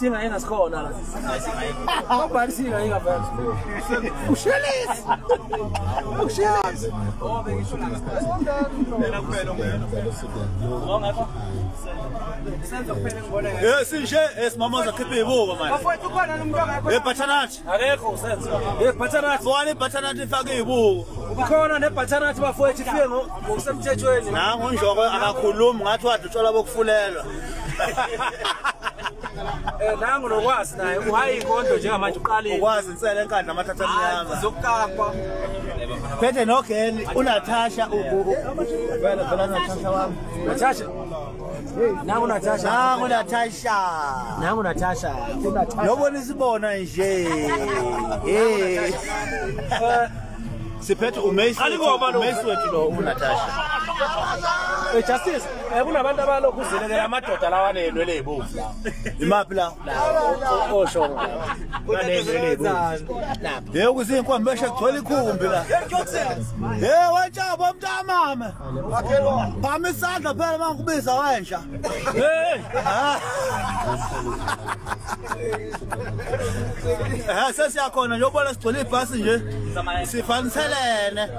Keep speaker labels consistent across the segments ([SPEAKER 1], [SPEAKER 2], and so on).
[SPEAKER 1] singa engasikhona la. Awubhali singa engavela. Ushelisi. Ushelisi.
[SPEAKER 2] Yes, nje esimama zakhipha ibuko manje.
[SPEAKER 1] Bafowethu khona nomntwana akho.
[SPEAKER 2] Ebhathanathi.
[SPEAKER 1] Akekho usenza. Ebhathanathi.
[SPEAKER 2] Bona ebhathanathi ifake ibuko.
[SPEAKER 1] Ukhona nebhathanathi bafowethu ifike ngokusemthethweni.
[SPEAKER 2] Nangu njoko akakhulumi ngathi wadi utshwala bokufulelwa.
[SPEAKER 1] Nangu nokwazi naye uhayi inkondo njengamanje uqalile.
[SPEAKER 2] Ukwazi insele enkandla amathatha amnyama.
[SPEAKER 1] Zokukapa.
[SPEAKER 2] Phethe nogeni uNatasha vele vela Natasha wami.
[SPEAKER 1] Natasha. Nangu Natasha.
[SPEAKER 2] Nangu Natasha.
[SPEAKER 1] Nangu Natasha.
[SPEAKER 2] Yobona isibona nje. Siphethe uMesi wethu lo uNatasha.
[SPEAKER 1] Justice, kunabantu abalokhu uzelekela amadoda lawa nenwele ezibovu la.
[SPEAKER 2] Imaphi la?
[SPEAKER 1] Osho. Banenwele ezibovu.
[SPEAKER 2] Yebo kuzinkombe beshe kugcwele ikhumbi la. Wetshaba umntamama. Phama isandla phela mangikubiza wensha. Sesiyakhona nje ubona sigcwele ibhasi nje. Sifaniselene.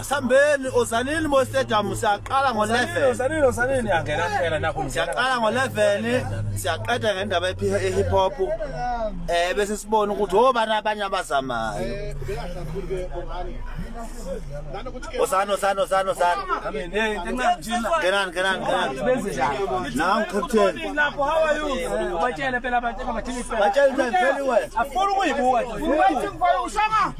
[SPEAKER 2] Sambeni ozanini mo stadium siyaqala ngo11.
[SPEAKER 1] Ozanini yangena phela nakho
[SPEAKER 2] siyaqala ngo11 siyaqeda ngendaba ehip hop bese sibona ukuthi obani abanye abazamayo. Ozano. Genani. Now captain.
[SPEAKER 1] Lapho how are you? Batshele phela abantu abathini.
[SPEAKER 2] Batshele phela wena.
[SPEAKER 1] Afuna ukuyibuka. Ushanga.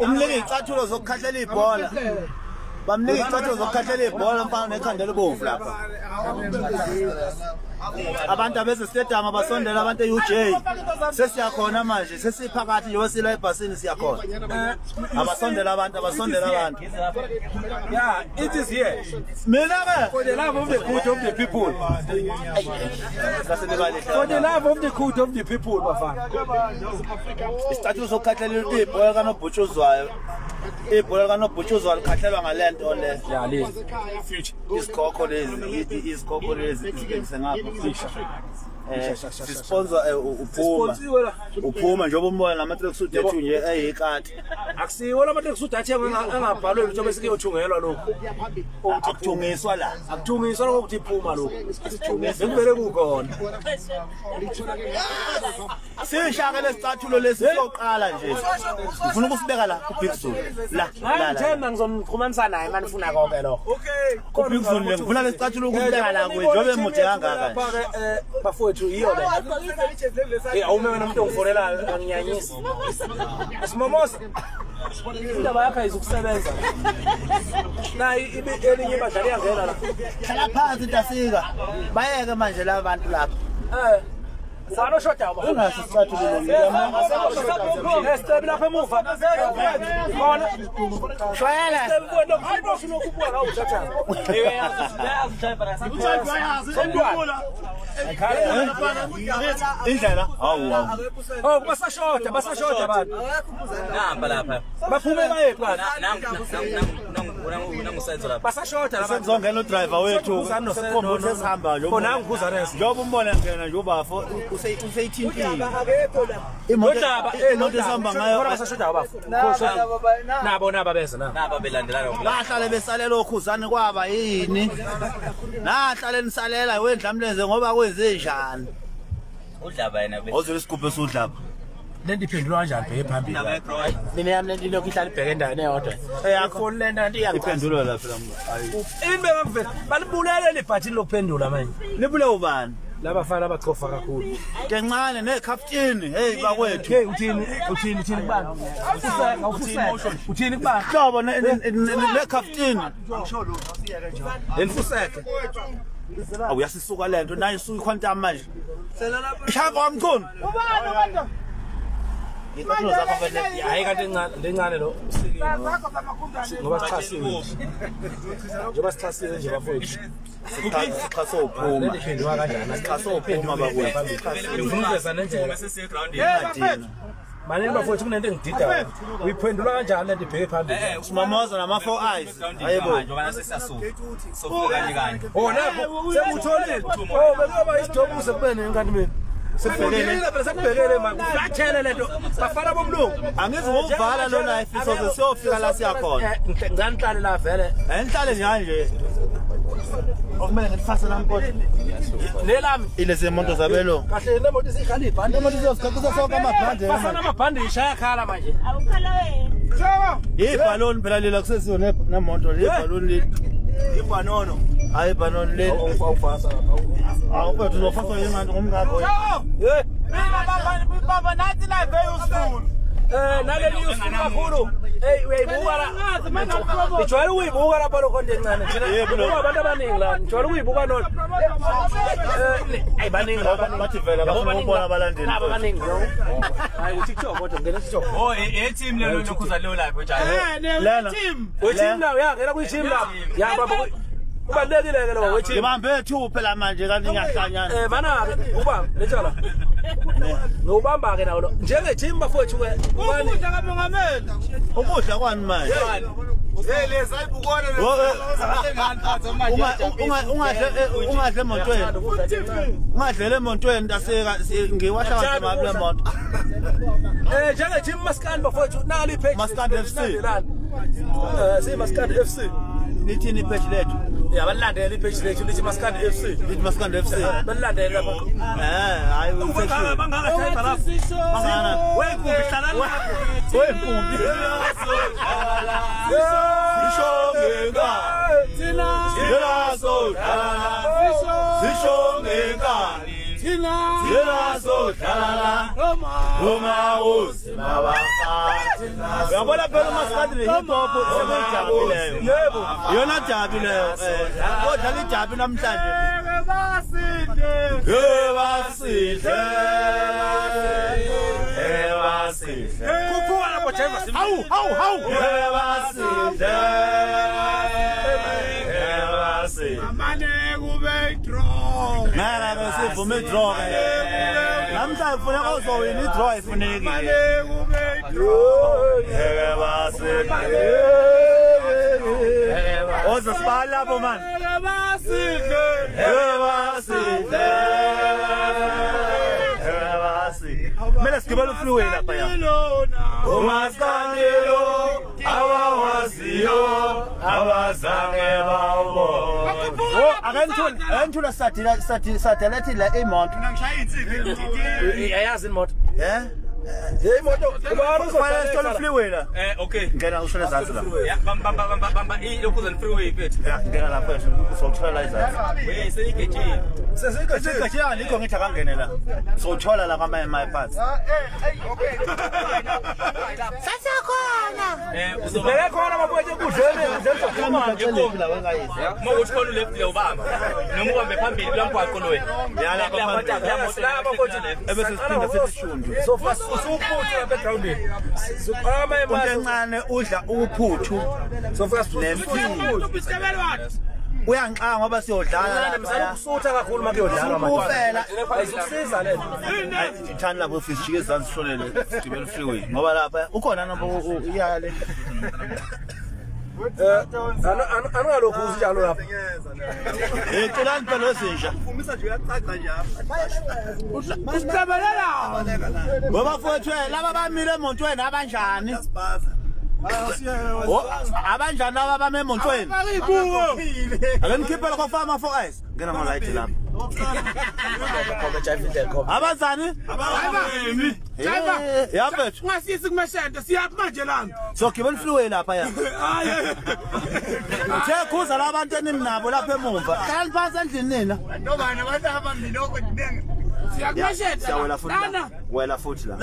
[SPEAKER 2] Umleke icathulo zokukhahlela ibhola. Bamnika icathulo zokukhahlela ibhola mfana nekhanda libomvu lapha. Abantu abeze stadium abasondela abantu eUJ. Sesiyakhona manje sesiphakathi nje wesila ebhasini siyakhona. Abasondela abantu.
[SPEAKER 1] Yeah, it is here.
[SPEAKER 2] Mina ke
[SPEAKER 1] For the love of the good of the people. For the love of the good of the people bafana.
[SPEAKER 2] Isicathulo sokukhahlela ibhola kanobhutshuzwayo. Ibhola kanobhutshuzwayo likhahlelwa ngalento le.
[SPEAKER 1] Yeah, le.
[SPEAKER 2] Isikhokho lezi ngengapha. Sponsor uphuma njengoba umoya namatrek suit ethu nje eyikati.
[SPEAKER 1] Akusiwo lamatrek suit athengwe angabhalwe lutho bese kuyothungelwa lokho.
[SPEAKER 2] Akuthungiswa la.
[SPEAKER 1] Akuthungiswa ngokuthi iphuma lokho. Bekuvele kukhona.
[SPEAKER 2] Sishaka lesicathulo lesi soqala nje. Ufuna ukusibeka la ku Big Zone. La.
[SPEAKER 1] Ngithemba ngizomxhumanisa naye manje ufuna konke lokho.
[SPEAKER 2] Okay. Ku Big Zone le ngifuna lesicathulo ukubeka la kwethu njobe mude kangaka.
[SPEAKER 1] Bafowethu yiyo le. Awume wena umuntu ongifonela anginyanyisi. Asimomosa. Indaba yakho izokusebenza. Na elinye ibadlali yangena la.
[SPEAKER 2] Khala phansi ntasika. Bayeke manje laba bantu lapha.
[SPEAKER 1] Sano shota ba.
[SPEAKER 2] Ungathi sicathulo lo.
[SPEAKER 1] Step lapha emuva. Bona.
[SPEAKER 2] Shwele. Indlela. Hawu.
[SPEAKER 1] Oh, basashota abantu.
[SPEAKER 3] Namba lapha.
[SPEAKER 1] Baphume baye phansi.
[SPEAKER 3] Nangusenzo lapha.
[SPEAKER 1] Basashota lapha.
[SPEAKER 2] Senzongena uDriver wethu. Sekombo sesihamba nje.
[SPEAKER 1] Bona ngikhuza nesi.
[SPEAKER 2] Njoba umbona ngena nje ubafo useyithintile.
[SPEAKER 1] Imoto esihamba ngayo basashota abafu. Nabo beza na.
[SPEAKER 3] Naba belandelana.
[SPEAKER 2] Bahlale besalela okhuzani kwaba yini? Nahlale nisalela wendlamlenze ngoba kwenze njani?
[SPEAKER 3] Udlaba yena be.
[SPEAKER 2] Ozwe isigubhu esudlaba.
[SPEAKER 1] Lento iphendulwa kanjani bhe phambili? Mina yami lento lokhu ihlala ibheke endaweni eyodwa. Eyakho lento nanti
[SPEAKER 2] iphendulwa lapha la.
[SPEAKER 1] Imbeka kuvela. Balibulele lebhathini lokuphendula manje.
[SPEAKER 2] Libule ubani?
[SPEAKER 1] Labafana abachofa kakhulu.
[SPEAKER 2] Kencane nekapteni hey bakwethu.
[SPEAKER 1] Hey uthini kubani? Uthini kubani?
[SPEAKER 2] Hlobo nekapteni.
[SPEAKER 1] Enfuseke.
[SPEAKER 2] Awuyasisuka lento nayo isuka iquantum manje. Shaka wamkhona. Ubani? Ikathulo zakho vele
[SPEAKER 1] hayi kanti lencane lo ngoba sichasiwe njengoba sichasiwe nje bafowethu
[SPEAKER 2] sichaso uphuma
[SPEAKER 1] lephendwa kanjani
[SPEAKER 2] sichaso uphuma bakwethu
[SPEAKER 1] ufuna ukuveza nendlela
[SPEAKER 2] sesiye ground yini
[SPEAKER 1] Manini bafowethu kunento engidida. Uyiphendula kanjani lento ibheke phambili?
[SPEAKER 2] Simamoza nama 4 eyes. Hayibo.
[SPEAKER 3] Ngoba sesiyasuka. Sofuka kanye.
[SPEAKER 1] Oh lapho sekutholile. Oh bekuba isidobuze kubene ngani mina. Sekubhekele phela sekubhekele manje. Uhlathele lento. Bafana bomlungu.
[SPEAKER 2] Angizi ngokuvala lona ifiso siyofika la siya khona.
[SPEAKER 1] Ngihlale la vele.
[SPEAKER 2] Enhlale njani nje? Okumele ngifase la mpothi.
[SPEAKER 1] Lelami
[SPEAKER 2] Ilezi moto zabelo.
[SPEAKER 1] kahle lemoto isihlala ibhande.
[SPEAKER 2] Lemoto sizokukhakuza sonke amabhande.
[SPEAKER 1] Bafana amabhande ishaya khala manje.
[SPEAKER 4] Awukhala wena.
[SPEAKER 2] Ibhaloni phela lila kusesiyo nemoto le ibhaloni le. Ibhanono. Hayi ibhanono le.
[SPEAKER 1] Awufasa lapha.
[SPEAKER 2] Awufethu uzofaswa yimanje ngomngakho.
[SPEAKER 1] Eh
[SPEAKER 4] Mina baba nathi la veyusifuna.
[SPEAKER 1] naleli usifuna kakhulu. Hey uyayibuka la. Ijwayele ukuyibuka lapha lokho nto encane. Thina abantu abaningi la. Ijwayele ukuyibuka nona. Baningi
[SPEAKER 2] bathi vela bafuna ukubona abalandeli.
[SPEAKER 1] Nabo baningi. Hayi uTikTok kodwa ngena TikTok.
[SPEAKER 3] Oh team lelo lokhuza leyo live njalo.
[SPEAKER 2] Lena.
[SPEAKER 1] Weteam nawo yangena kwi-team la. Ya baba kubalekile ke lo weteam.
[SPEAKER 2] Ngibambe ethu phela manje kanti ngiyahlanyana.
[SPEAKER 1] Bana ubamba lethala. Ngubamba ke nawo lo. Njenge team bafowethu ke. Ubani
[SPEAKER 2] kamongameli. Ukudla kwani manje?
[SPEAKER 3] Leza ayibukona
[SPEAKER 2] ungadle emontweni. Ungadlela emontweni ntaseka ngiwasha kahle manje le moto.
[SPEAKER 1] Njenge team Maskandi bafowethu nali page
[SPEAKER 2] Maskandi FC.
[SPEAKER 1] Si Maskandi FC.
[SPEAKER 2] Nithini page lethu?
[SPEAKER 1] Yabalandela ipage lethu lithi Maskandi FC.
[SPEAKER 2] Lithi Maskandi FC.
[SPEAKER 1] Balandela lapha.
[SPEAKER 2] Hayi ufeshini.
[SPEAKER 1] Bangaka lapha.
[SPEAKER 2] Bangana.
[SPEAKER 1] Wempungi hlala lapha.
[SPEAKER 2] Wempungi. Sishongeka. Thina sodlala. Sishongeka. Thina sodlala. Roma uzima bafati. Uyabona phela Maskandi le hip hop sebejabuleyo. Yebo. Yona jabuleyo. Kodwa lijabu namhlanje. Ebasile.
[SPEAKER 1] Kuphuma lapho James.
[SPEAKER 2] Hawu. Ebasile. Amane kube draw. Ngeke sivume draw ke. Namhlanje kufuneka uzowina i-draw ifunekile. Amane kube draw. Ebasile. Oza sibala lapho man. Mela sigibela ufreeway lapha ya. Umaskandi lo awawaziyo abazange bawo. Akanthula satellite la imoto.
[SPEAKER 1] Ayazi imoto.
[SPEAKER 2] Imoto kuba sithola freeway la.
[SPEAKER 3] Okay.
[SPEAKER 2] Ngena ushona ezantsi la.
[SPEAKER 3] Yeah, bamba lokhuza freeway phethu.
[SPEAKER 2] Ngena lapha uzothola la ezantsi.
[SPEAKER 3] Seyigejile.
[SPEAKER 2] Sesingajiyana nikho ngithi akangene la. Uzothola la my parts.
[SPEAKER 3] Okay.
[SPEAKER 4] Sasakhona.
[SPEAKER 1] Uzobeka khona mabothe kudlele
[SPEAKER 2] Uma ngicela la wengayisi.
[SPEAKER 3] Uma uthona left le ubamba. Noma uhambe phambili kulamgwaqo loyo.
[SPEAKER 2] Yala phambili.
[SPEAKER 3] Lapha kodwa left.
[SPEAKER 2] Ebese siphinda sesishundu.
[SPEAKER 1] so fast usuphuthu backgroundini soqama
[SPEAKER 2] Umuntu encane udla uphuthu.
[SPEAKER 1] so fast
[SPEAKER 2] Uyangixa ngoba siyodlala
[SPEAKER 1] msana ukusutha kakhulu makuyodlala manje
[SPEAKER 2] Ufela
[SPEAKER 1] ayisusiza lento
[SPEAKER 2] Thani lapho fisijike ezantsi shonele sigibela freeway ngoba lapha ukhona noma iyale
[SPEAKER 1] angalokhu usinjalo lapha
[SPEAKER 2] Celani phela ezintsha
[SPEAKER 3] Ufumisa nje uyacaca njalo.
[SPEAKER 2] Usicabelela ngoba mfowethu laba bamile emontweni abanjani abanjani laba bame emontweni Akangikhipela kwafama 4 eyes ngena ama light lapha Abazani Yabethu
[SPEAKER 1] ungasisi kumashente siyaphi manje lana
[SPEAKER 2] sogibela freeway lapha ya Uthe labantu eninabo lapha emumva kanti phansi endlini nina
[SPEAKER 3] Nobani abantu abamiloko ndibenge.
[SPEAKER 2] Siyawela futhi la wela futhi la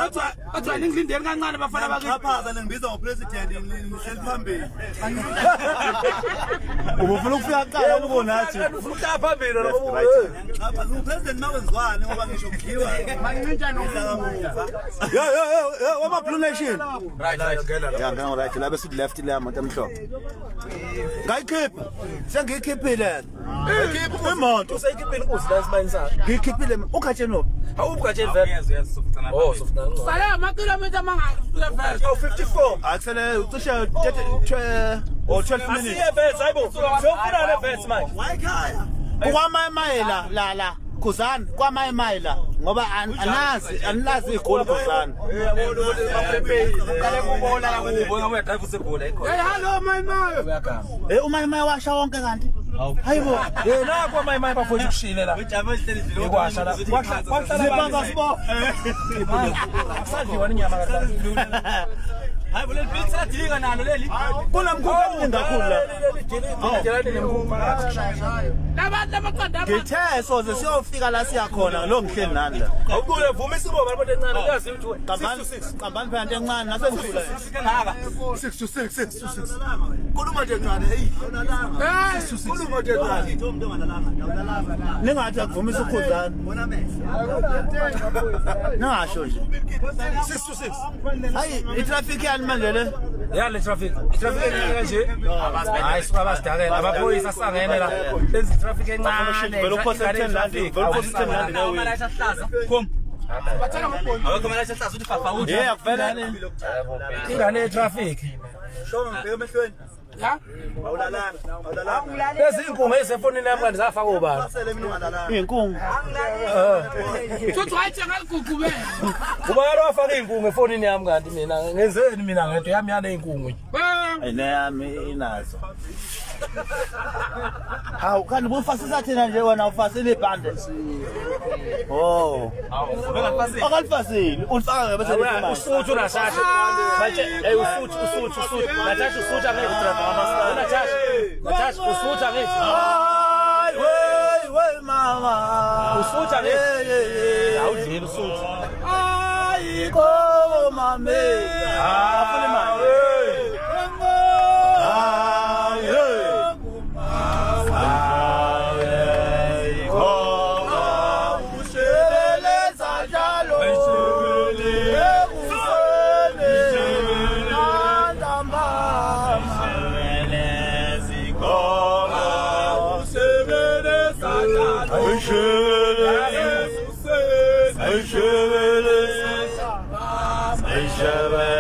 [SPEAKER 1] Athi ngilindele kancane bafana
[SPEAKER 2] Ngaphaza nengibiza ngopresident ngihleli phambili Ubufuna ukufika kuqala ukubonathi
[SPEAKER 1] ufuna phambili noma
[SPEAKER 2] Lapha upresident mawezwane ngoba ngisho kudliwa mangincintsha nomuva wama Blue Nation
[SPEAKER 3] Right.
[SPEAKER 2] Ya ngena right la bese left le yamoto emhlophe Ngayikhipha sengiyikhiphile Imoto
[SPEAKER 1] usayikhiphile uzila isibayini sakhe
[SPEAKER 2] ngikhiphile ukhathe no
[SPEAKER 1] awubukho nje vele oh sofuna
[SPEAKER 4] Sala makilometer mangaka vele
[SPEAKER 2] 54 akusele ucishe 12 minutes
[SPEAKER 1] asiye vele hayibo siyofuna ne vele manje
[SPEAKER 2] wayikhaya kwamayimayela la Khuzani kwamayimayela ngoba anilazi igoli Khuzani
[SPEAKER 3] Kale kubona la kubo ngoba drive usegula ikhona
[SPEAKER 4] hello mayimayo
[SPEAKER 2] umayimaya washa wonke kanti hayibo
[SPEAKER 1] yena kwamayimayi bafuna ukushile la ekwasha la kwahlala
[SPEAKER 2] sibo
[SPEAKER 1] sadliwa inyama kahle
[SPEAKER 3] hayibo le pizza dilika nalo leli
[SPEAKER 2] kunemkhulu kakhulu la
[SPEAKER 4] labantu abaqanda
[SPEAKER 2] ngithe soze siyofika la siyakhona lo ngihleli nani la
[SPEAKER 1] awubuye vuma isiboba abantu encane uyazi ukuthi
[SPEAKER 2] qambani phela into encane nasendlula
[SPEAKER 3] ngaka
[SPEAKER 2] 6 to 6 khuluma nje ncane hey khuluma nje ncane ningathi akuvumisa uKhuzani ningasho nje 6 to 6 hayi itraffic yani manje le
[SPEAKER 1] yale traffic nje hayi sibabasidakela abaphoyisa sangene la lezi traffic encane
[SPEAKER 2] vele ukhosa 10 rand vele ukhosa 10 rand
[SPEAKER 3] nawe mara ahlaza kom bathana ngophoyisa awekho mara ahlaza uthi fafa uthi
[SPEAKER 2] yeah kuvela
[SPEAKER 1] ingane traffic
[SPEAKER 2] show ngibheke emehlweni
[SPEAKER 4] la
[SPEAKER 2] awulalanga
[SPEAKER 1] lezi inkungu ezefonini yami kanti zafaka ubani
[SPEAKER 2] asele mina ungalalanga inkungu
[SPEAKER 4] Sothi wayithenga igugubele
[SPEAKER 1] ubani wafaka inkungu efonini yami kanti mina ngenzeni mina ngento yami yale inkungu
[SPEAKER 2] ayinami inazo hawu kanti bufasisa thina nje wena ufasile ibhande oh akalifasile ulifaka bese lifuma
[SPEAKER 1] usuthu nasashe manje hey usuthu nathatha usuthu angeke drive ngamasana nathatha usuthu angeke
[SPEAKER 2] hayi wey mama
[SPEAKER 1] usuthu angeke awudlile usuthu
[SPEAKER 2] ayikho mame afuna imali
[SPEAKER 5] Ayşe